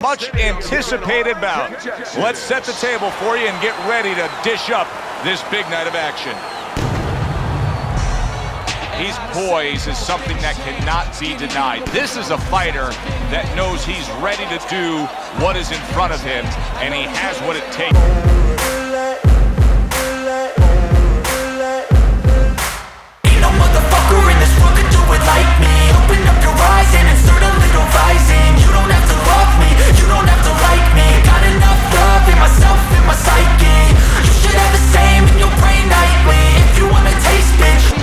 Much anticipated bout. Let's set the table for you and get ready to dish up this big night of action. His poise is something that cannot be denied. This is a fighter that knows he's ready to do what is in front of him, and he has what it takes. Ain't no motherfucker in this world could do it like me. Open up your eyes and insert a little rising. You don't have to love me, you don't have to like me. Got enough love in myself, in my psyche. You should have the same in your brain nightly. If you wanna taste, bitch.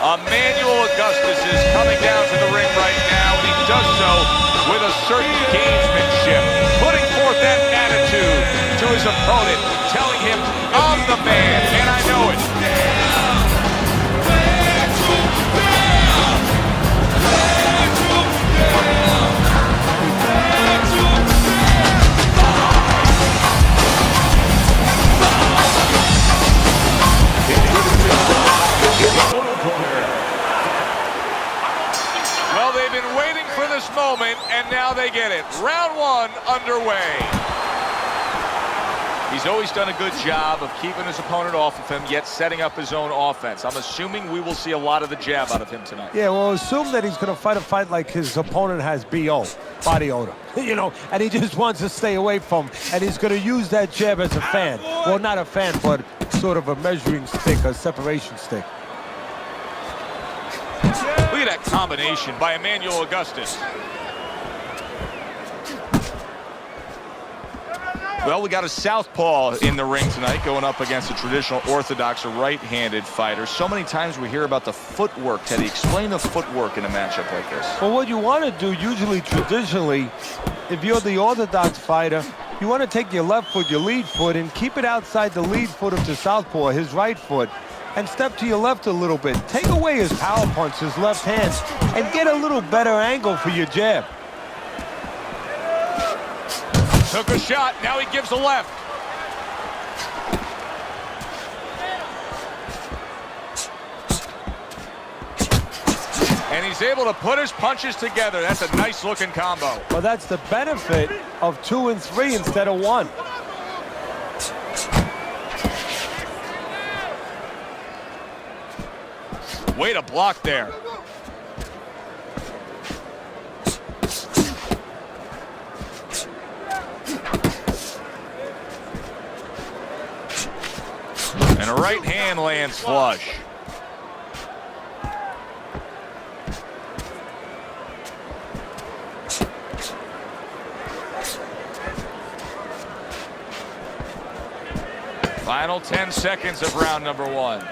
Emanuel Augustus is coming down to the ring right now, and he does so with a certain gamesmanship, putting forth that attitude to his opponent, telling him, I'm the man, and I know it. Well, they've been waiting for this moment, and now they get it. Round one underway. He's always done a good job of keeping his opponent off of him, yet setting up his own offense. I'm assuming we will see a lot of the jab out of him tonight. Yeah, well, assume that he's going to fight a fight like his opponent has BO, body odor, you know, and he just wants to stay away from him, and he's going to use that jab as a fan. Well, not a fan, but sort of a measuring stick, a separation stick. Look at that combination by Emanuel Augustus. Well, we got a southpaw in the ring tonight going up against a traditional orthodox or right-handed fighter. So many times we hear about the footwork. Teddy, explain the footwork in a matchup like this. Well, what you want to do usually, traditionally, if you're the orthodox fighter, you want to take your left foot, your lead foot, and keep it outside the lead foot of the southpaw, his right foot, and step to your left a little bit. Take away his power punch, his left hand, and get a little better angle for your jab. Took a shot, now he gives a left. And he's able to put his punches together. That's a nice looking combo. Well, that's the benefit of 2 and 3 instead of 1. Way to block there. And a right hand lands flush. Final 10 seconds of round number one.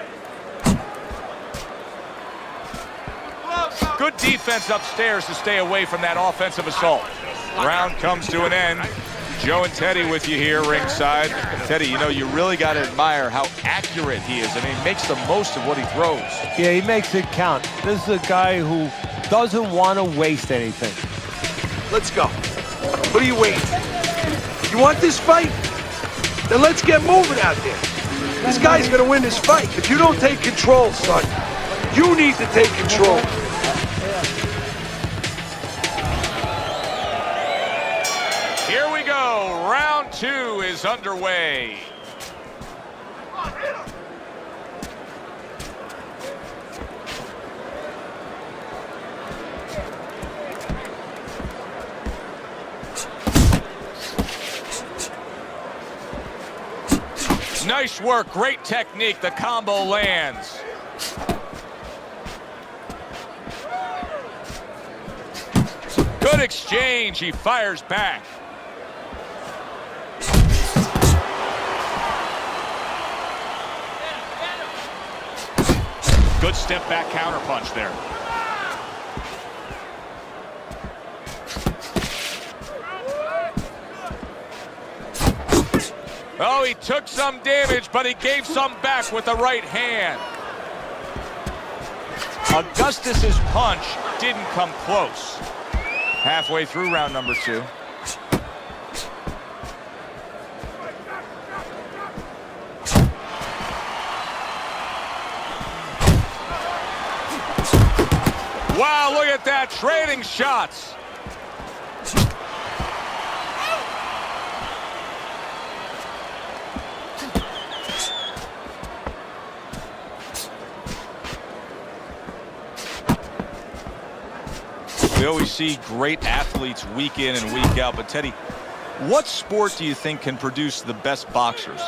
Good defense upstairs to stay away from that offensive assault. Round comes to an end. Joe and Teddy with you here ringside. Teddy, you know, you really got to admire how accurate he is. I mean, he makes the most of what he throws. Yeah, he makes it count. This is a guy who doesn't want to waste anything. Let's go. What are you waiting? You want this fight? Then let's get moving out there. This guy's gonna win this fight. If you don't take control, son, you need to take control. Here we go. Round two is underway. Nice work, great technique. The combo lands. Good exchange. He fires back. Good step back counter punch there. Oh, he took some damage, but he gave some back with the right hand. Augustus's punch didn't come close. Halfway through round number two. Wow, look at that, trading shots. We always see great athletes week in and week out. But, Teddy, what sport do you think can produce the best boxers?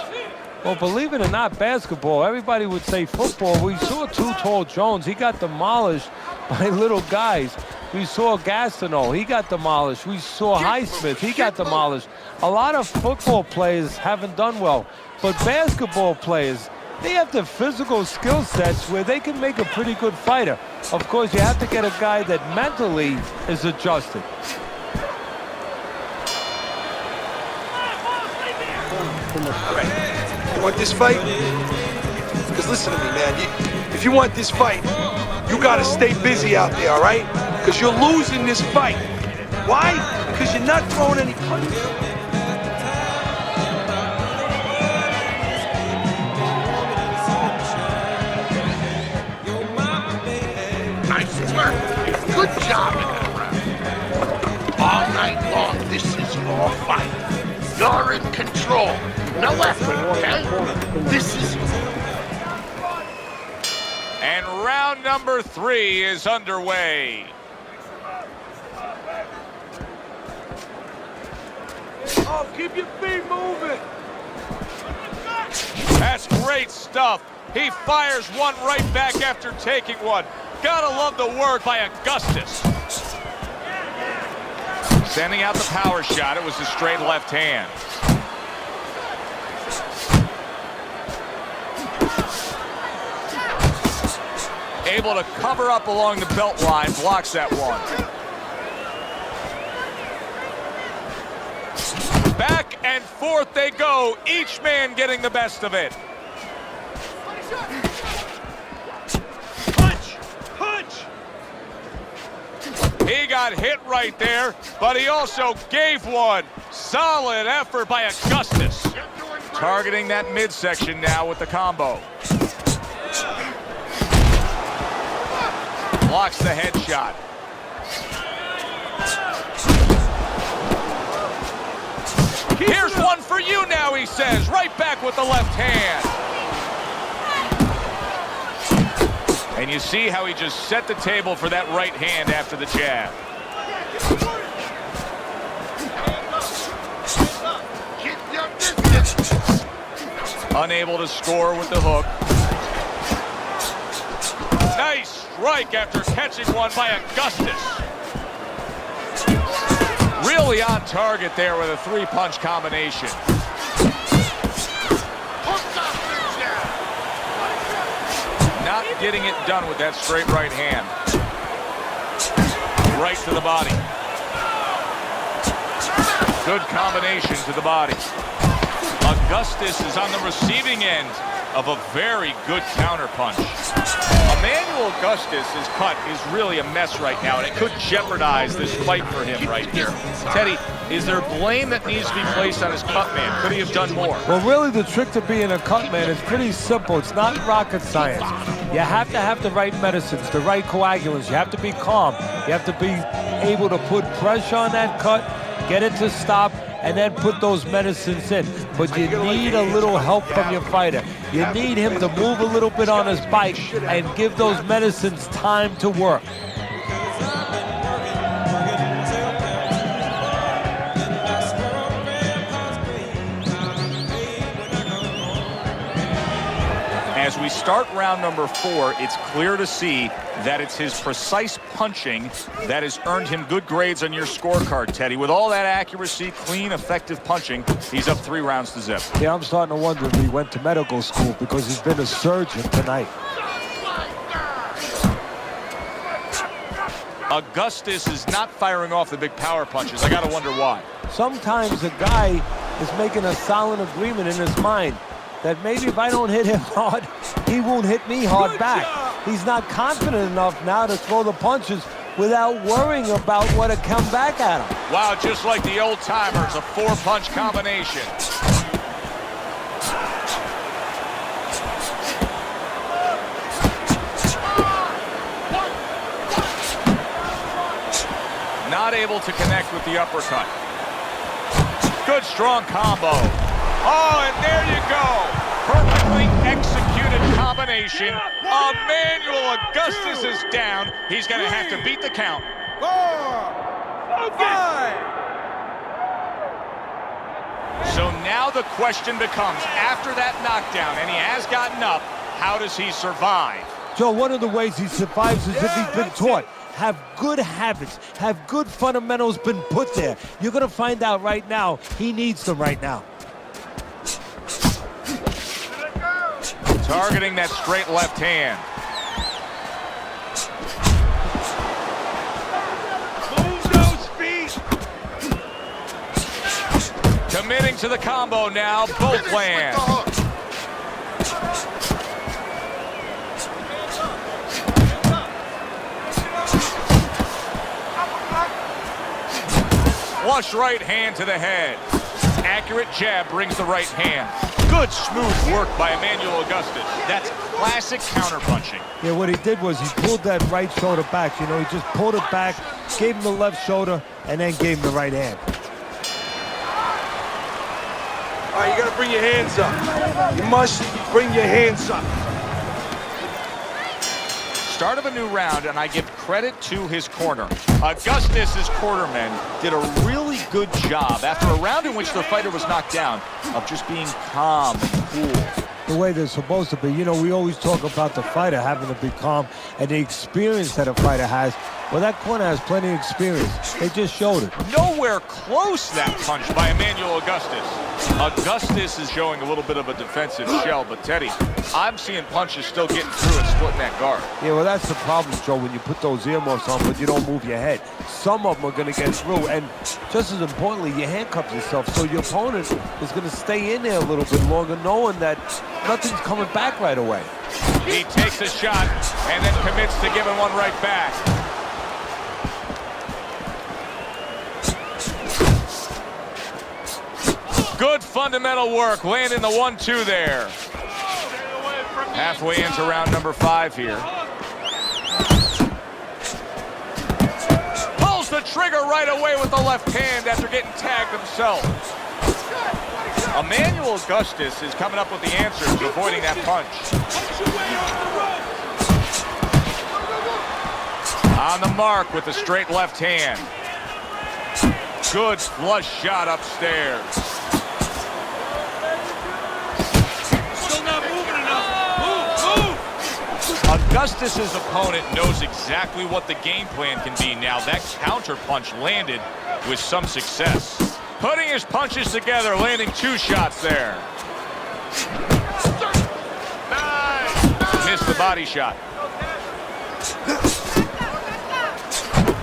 Well, believe it or not, basketball. Everybody would say football. We saw Too Tall Jones. He got demolished by little guys. We saw Gastineau. He got demolished. We saw Highsmith. He got demolished. A lot of football players haven't done well. But basketball players, they have the physical skill sets where they can make a pretty good fighter. Of course, you have to get a guy that mentally is adjusted. All right. You want this fight? Because listen to me, man. If you want this fight, you got to stay busy out there, all right? Because you're losing this fight. Why? Because you're not throwing any punches. Nice work. Good job in that round. All night long, this is your fight. You're in control. No effort, okay? This is... And round number 3 is underway. Oh, keep your feet moving. That's great stuff. He fires one right back after taking one. Gotta love the work by Augustus. Sending out the power shot. It was a straight left hand. Able to cover up along the belt line, blocks that one. Back and forth they go, each man getting the best of it. Punch! Punch! He got hit right there, but he also gave one. Solid effort by Augustus. Targeting that midsection now with the combo. Blocks the headshot. Here's one for you now, he says. Right back with the left hand. And you see how he just set the table for that right hand after the jab. Keep your distance. Unable to score with the hook. Nice strike after catching one by Augustus. Really on target there with a 3-punch combination. Not getting it done with that straight right hand. Right to the body. Good combination to the body. Augustus is on the receiving end of a very good counterpunch. Emanuel Augustus' cut is really a mess right now, and it could jeopardize this fight for him right here. Teddy, is there blame that needs to be placed on his cut man? Could he have done more? Well, really, the trick to being a cut man is pretty simple. It's not rocket science. You have to have the right medicines, the right coagulants. You have to be calm. You have to be able to put pressure on that cut, get it to stop, and then put those medicines in. But you need a little help from your fighter. You need him to move a little bit on his bike and give those medicines time to work. As we start round number 4, it's clear to see that it's his precise punching that has earned him good grades on your scorecard, Teddy. With all that accuracy, clean, effective punching, he's up 3 rounds to zip. Yeah, I'm starting to wonder if he went to medical school because he's been a surgeon tonight. Augustus is not firing off the big power punches. I got to wonder why. Sometimes a guy is making a silent agreement in his mind that maybe if I don't hit him hard, he won't hit me hard back. He's not confident enough now to throw the punches without worrying about what to come back at him. Wow, just like the old timers, a 4-punch combination. Not able to connect with the uppercut. Good strong combo. Oh, and there you go. Perfectly executed combination. Emanuel Augustus is down. He's going to have to beat the count. So now the question becomes, after that knockdown, and he has gotten up, how does he survive? Joe, one of the ways he survives is if he's been taught. Have good habits, have good fundamentals been put there. You're gonna find out right now, he needs them right now. Targeting that straight left hand. Committing to the combo now, both land. Flush right hand to the head. Accurate jab brings the right hand. Good smooth work by Emanuel Augustus. That's classic counterpunching. Yeah, what he did was he pulled that right shoulder back. You know, he just pulled it back, gave him the left shoulder, and then gave him the right hand. All right, you gotta bring your hands up. You must bring your hands up. Start of a new round, and I give credit to his corner. Augustus's cornermen did a really good job after a round in which the fighter was knocked down of just being calm and cool. The way they're supposed to be. You know, we always talk about the fighter having to be calm and the experience that a fighter has. Well, that corner has plenty of experience. They just showed it. Nowhere close that punch by Emanuel Augustus. Augustus is showing a little bit of a defensive shell, but Teddy, I'm seeing punches still getting through and splitting that guard. Yeah, well, that's the problem, Joe, when you put those earmuffs on, but you don't move your head. Some of them are going to get through, and just as importantly, you handcuff yourself, so your opponent is going to stay in there a little bit longer, knowing that nothing's coming back right away. He takes a shot and then commits to giving one right back. Good fundamental work, landing the 1-2 there. Halfway into round number 5 here. Pulls the trigger right away with the left hand after getting tagged himself. Emanuel Augustus is coming up with the answers, avoiding that punch. On the mark with the straight left hand. Good flush shot upstairs. Augustus's opponent knows exactly what the game plan can be now. That counter punch landed with some success. Putting his punches together, landing 2 shots there. Missed the body shot.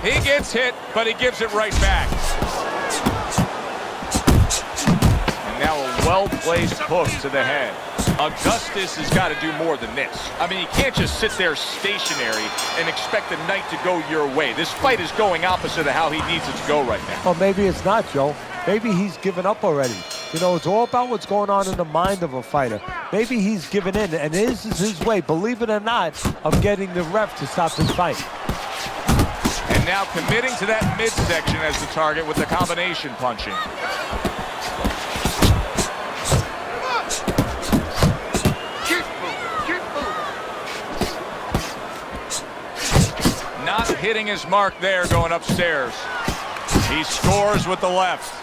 He gets hit, but he gives it right back. And now a well-placed hook to the head. Augustus has got to do more than this. I mean, you can't just sit there stationary and expect the night to go your way. This fight is going opposite of how he needs it to go right now. Well, maybe it's not, Joe. Maybe he's given up already. You know, it's all about what's going on in the mind of a fighter. Maybe he's given in, and this is his way, believe it or not, of getting the ref to stop this fight. And now committing to that midsection as the target with the combination punching. Not hitting his mark there going upstairs. He scores with the left.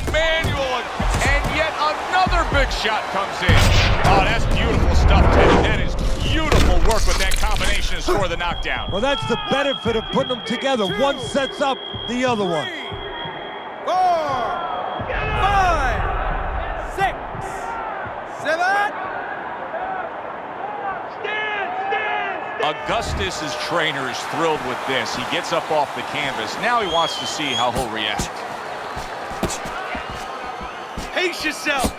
Emanuel, and yet another big shot comes in. Oh, that's beautiful stuff, Teddy. That is beautiful work with that combination to score the knockdown. Well, that's the benefit of putting them together. One sets up the other one. 3, 4, 5, 6, 7. Augustus's trainer is thrilled with this. He gets up off the canvas. Now he wants to see how he'll react. Pace yourself.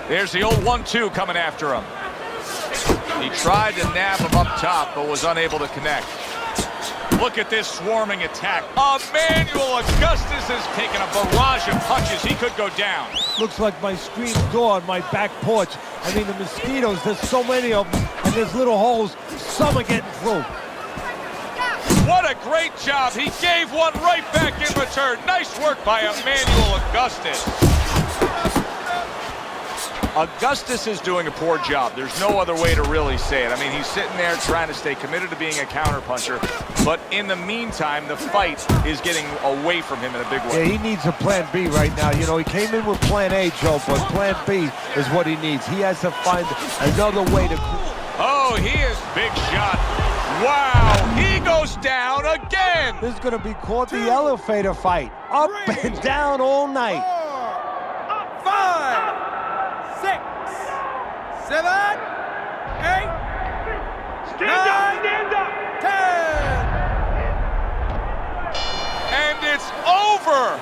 There's the old 1-2 coming after him. He tried to nab him up top, but was unable to connect. Look at this swarming attack. Emanuel Augustus has taken a barrage of punches. He could go down. Looks like my screen door on my back porch. I mean, the mosquitoes, there's so many of them, and there's little holes. Some are getting through. What a great job. He gave one right back in return. Nice work by Emanuel Augustus. Augustus is doing a poor job. There's no other way to really say it. I mean, he's sitting there trying to stay committed to being a counterpuncher, but in the meantime, the fight is getting away from him in a big way. Yeah, he needs a plan B right now. You know, he came in with plan A, Joe, but plan B is what he needs. He has to find another way to... Oh, he is big shot. Wow, he goes down again. This is going to be called the elevator fight. Up and down all night. 5, 6, 7, 8, stand up, 10. And it's over.